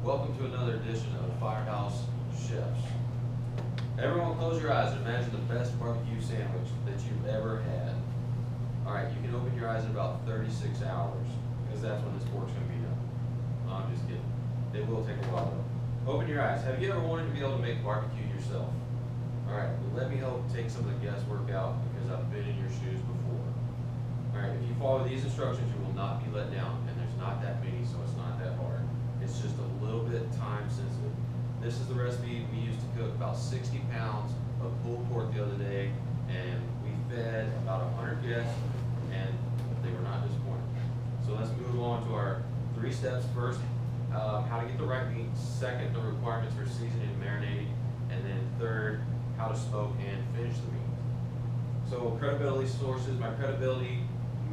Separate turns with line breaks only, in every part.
Welcome to another edition of Firehouse Chefs. Everyone close your eyes and imagine the best barbecue sandwich that you've ever had. Alright, you can open your eyes in about 36 hours, because that's when this pork's going to be done. No, I'm just kidding. It will take a while though. Open your eyes. Have you ever wanted to be able to make barbecue yourself? Alright, well, let me help take some of the guesswork out, because I've been in your shoes before. Alright, if you follow these instructions, you will not be let down, and there's not that many, so it's not that hard. It's just a little bit time sensitive. This is the recipe we used to cook about 60 pounds of pulled pork the other day, and we fed about 100 guests, and they were not disappointed. So let's move on to our 3 steps. First, how to get the right meat. Second, the requirements for seasoning and marinating. And then third, how to smoke and finish the meat. So credibility sources. My credibility,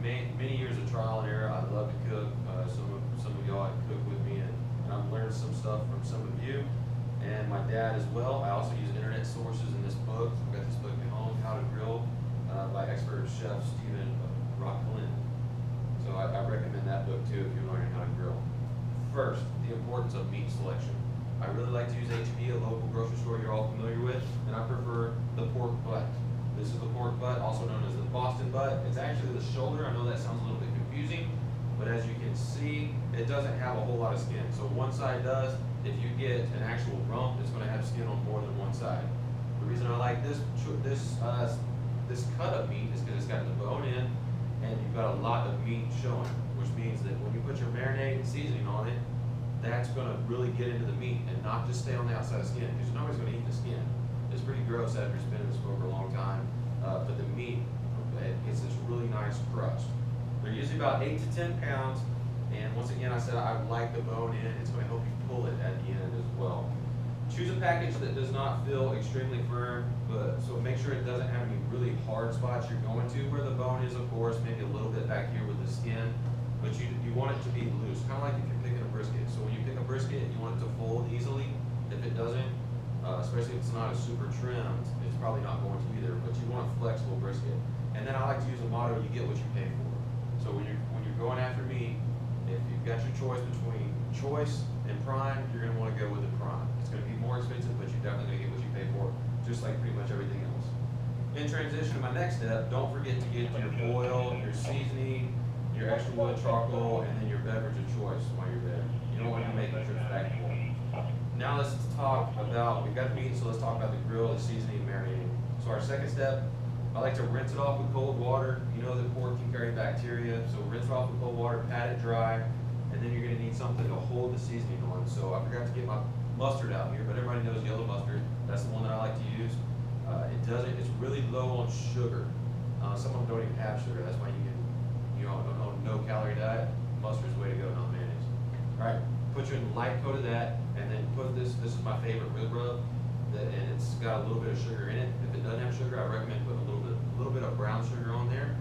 many years of trial and error. I love to cook. Some of y'all cook with me, and I've learned some stuff from some of you, and my dad as well. I also use internet sources in this book. I've got this book at home, How to Grill, by expert chef Stephen Rocklin. So I recommend that book too if you're learning how to grill. First, the importance of meat selection. I really like to use HB, a local grocery store you're all familiar with, and I prefer the pork butt. This is the pork butt, also known as the Boston butt. It's actually the shoulder. I know that sounds a little bit confusing, but as you can see, it doesn't have a whole lot of skin. So one side does. If you get an actual rump, it's going to have skin on more than one side. The reason I like this cut of meat is because it's got the bone in, and you've got a lot of meat showing, which means that when you put your marinade and seasoning on it, that's going to really get into the meat and not just stay on the outside of the skin, because nobody's going to eat the skin. It's pretty gross after it's been in the smoke for a long time, but the meat, it gets this really nice crust. They're usually about 8 to 10 pounds, and once again, I said I like the bone in. It's going to help you pull it at the end as well. Choose a package that does not feel extremely firm, so make sure it doesn't have any really hard spots you're going to. Where the bone is, of course, maybe a little bit back here with the skin, but you want it to be loose, kind of like if you're picking a brisket. So when you pick a brisket, you want it to fold easily. If it doesn't, especially if it's not a super trimmed, it's probably not going to either, but you want a flexible brisket. And then I like to use a motto, you get what you pay for. So when you're going after meat, if you've got your choice between choice and prime, you're going to want to go with the prime. It's going to be more expensive, but you're definitely going to get what you pay for, just like pretty much everything else. In transition to my next step, don't forget to get your oil, your seasoning, your extra wood charcoal, and then your beverage of choice while you're there. You don't want to make the trip back and forth. Now let's talk about, we've got the meat, so let's talk about the grill, the seasoning, and marinating. So our second step, I like to rinse it off with cold water. You know that pork can carry bacteria, so rinse it off with cold water, pat it dry, and then you're going to need something to hold the seasoning on. So I forgot to get my mustard out here, but everybody knows yellow mustard. That's the one that I like to use. It's really low on sugar. Some of them don't even have sugar. That's why you know, on a no-calorie diet, mustard's the way to go, not mayonnaise. All right, put you in a light coat of that, and then put this is my favorite rib rub, and it's got a little bit of sugar in it. If it doesn't have sugar, I recommend putting a little bit of brown sugar on there.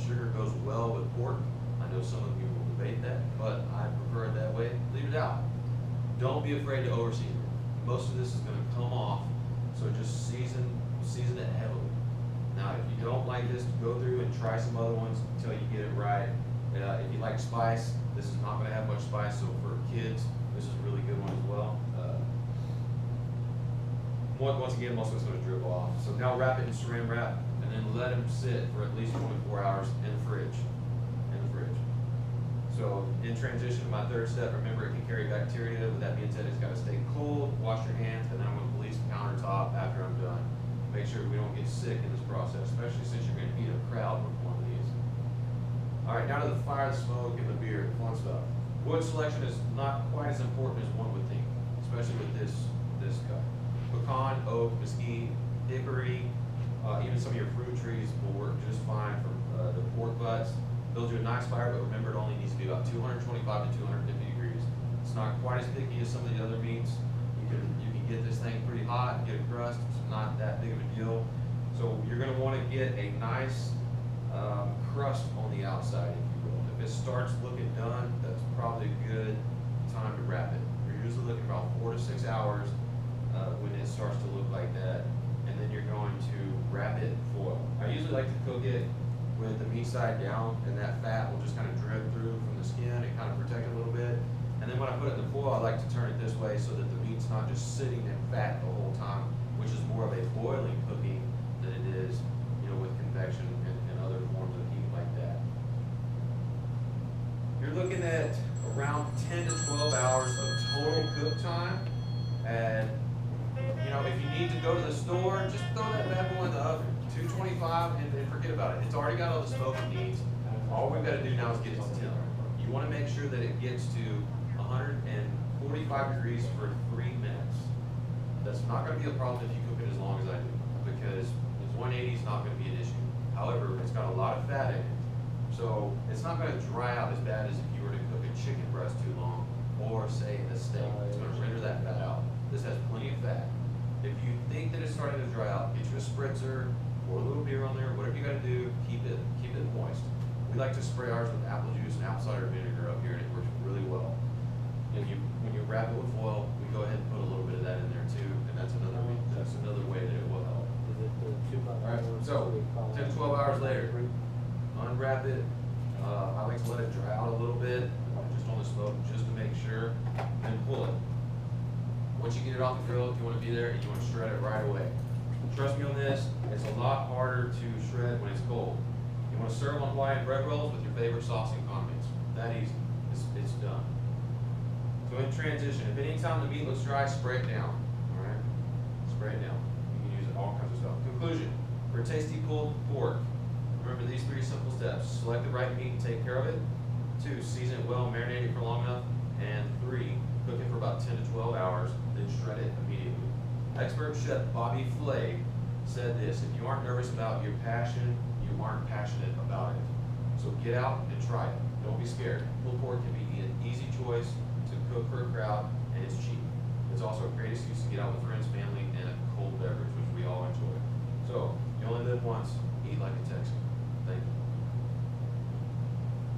Sugar goes well with pork. I know some of you will debate that, but I prefer it that way. Leave it out. Don't be afraid to overseason it. Most of this is going to come off, so just season it heavily. Now, if you don't like this, go through and try some other ones until you get it right. If you like spice, this is not going to have much spice, so for kids, this is a really good one as well. Once again, most of it's going to drip off. So now wrap it in saran wrap, and then let them sit for at least 24 hours in the fridge. So in transition to my third step, remember it can carry bacteria. With that being said, it's got to stay cold. Wash your hands, and then I'm going to police the countertop after I'm done. Make sure we don't get sick in this process, especially since you're going to feed a crowd with one of these. All right, now to the fire, the smoke, and the beer, fun stuff. Wood selection is not quite as important as one would think, especially with this cut. Pecan, oak, mesquite, hickory, even some of your fruit trees will work just fine for the pork butts. They'll do a nice fire, but remember it only needs to be about 225 to 250 degrees. It's not quite as picky as some of the other meats. You can get this thing pretty hot and get a crust. It's not that big of a deal. So you're going to want to get a nice crust on the outside, if you will. If it starts looking done, that's probably a good time to wrap it. You're usually looking about 4 to 6 hours when it starts to look like that, and then you're going to wrap it in foil. I usually like to cook it with the meat side down, and that fat will just kind of drip through from the skin and kind of protect it a little bit. And then when I put it in the foil, I like to turn it this way so that the meat's not just sitting in fat the whole time, which is more of a boiling cooking than it is, you know, with convection and other forms of heat like that. You're looking at around 10 to 12 hours of total cook time. And, you know, if you need to go to the store, just throw that bad boy in the oven. 225 and forget about it. It's already got all the smoke it needs. All we've got to do now is get it to temp. You want to make sure that it gets to 145 degrees for 3 minutes. That's not going to be a problem if you cook it as long as I do, because this 180 is not going to be an issue. However, it's got a lot of fat in it. So it's not going to dry out as bad as if you were to cook a chicken breast too long, or say a steak. It's going to render that fat out. This has plenty of fat. If you think that it's starting to dry out, get you a spritzer, pour a little beer on there, whatever you got to do, keep it moist. We like to spray ours with apple juice and apple cider vinegar up here, and it works really well. And when you wrap it with foil, we go ahead and put a little bit of that in there too, and that's another way that it will help. All right, so 10 to 12 hours later, unwrap it. I like to let it dry out a little bit, just on the smoke, just to make sure, and pull it. Once you get it off the grill, you want to be there and you want to shred it right away. Trust me on this, it's a lot harder to shred when it's cold. You want to serve on Hawaiian bread rolls with your favorite sauce and condiments. That easy. It's done. Go ahead and transition. If any time the meat looks dry, spray it down. All right? Spray it down. You can use it all kinds of stuff. Conclusion. For a tasty pulled pork, remember these 3 simple steps. Select the right meat and take care of it. 2, season it well and marinate it for long enough. And 3, cook it for about 10 to 12 hours, then shred it immediately. Expert chef Bobby Flay said this: if you aren't nervous about your passion, you aren't passionate about it. So get out and try it. Don't be scared. Pulled pork can be an easy choice to cook for a crowd, and it's cheap. It's also a great excuse to get out with friends, family, and a cold beverage, which we all enjoy. So, you only live once. Eat like a Texan. Thank you.